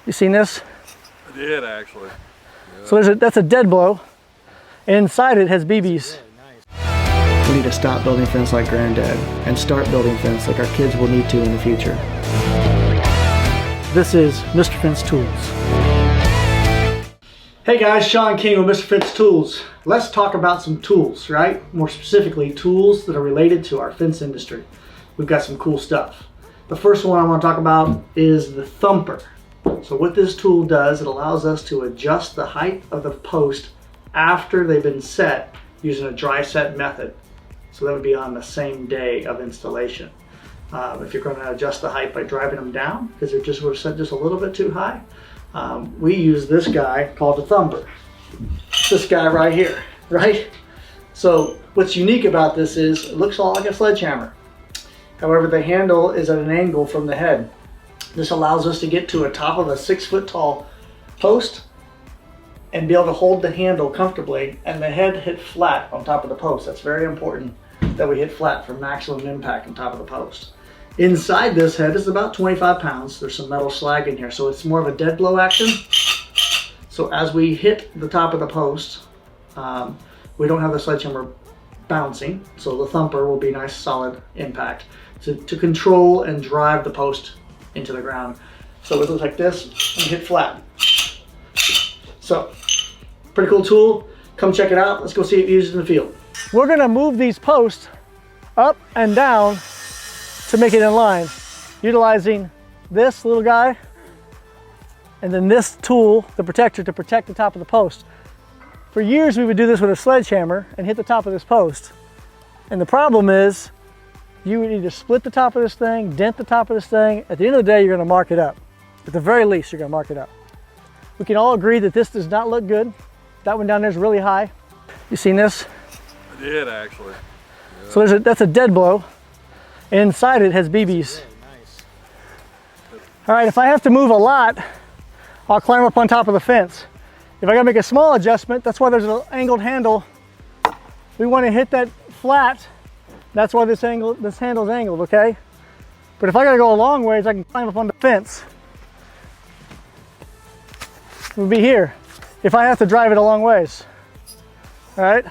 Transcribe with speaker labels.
Speaker 1: You seen this?
Speaker 2: I did actually. Yeah.
Speaker 1: So that's a dead blow. And inside it has BBs. We need to stop building fence like Granddad and start building fence like our kids will need to in the future. This is Mr.Fence Tools. Hey guys, Shawn King with Mr.Fence Tools. Let's talk about some tools, right? More specifically, tools that are related to our fence industry. We've got some cool stuff. The first one I want to talk about is the Thumper. So what this tool does, it allows us to adjust the height of the post after they've been set using a dry set method. So that would be on the same day of installation. If you're going to adjust the height by driving them down, because they're just set just a little bit too high, we use this guy called the Thumper. This guy right here, right? So what's unique about this is it looks all like a sledgehammer. However, the handle is at an angle from the head. This allows us to get to a top of a 6-foot tall post and be able to hold the handle comfortably and the head hit flat on top of the post. That's very important that we hit flat for maximum impact on top of the post. Inside this head is about 25 pounds. There's some metal slag in here, so it's more of a dead blow action. So as we hit the top of the post, we don't have the sledgehammer bouncing, so the Thumper will be nice solid impact to control and drive the post into the ground. So it looks like this and hit flat. So pretty cool tool. Come check it out. Let's go see it used in the field. We're gonna move these posts up and down to make it in line, utilizing this little guy and then this tool, the protector, to protect the top of the post. For years we would do this with a sledgehammer and hit the top of this post. And the problem is you would either split the top of this thing, dent the top of this thing. At the end of the day, you're gonna mark it up. At the very least, you're gonna mark it up. We can all agree that this does not look good. That one down there is really high. You seen this?
Speaker 2: I did actually. Yeah.
Speaker 1: So that's a dead blow. And inside it has BBs. All right, if I have to move a lot, I'll climb up on top of the fence. If I gotta make a small adjustment, that's why there's an angled handle. We wanna hit that flat. That's why this handle's angled, okay? But if I gotta go a long ways, I can climb up on the fence. It would be here if I have to drive it a long ways. All right?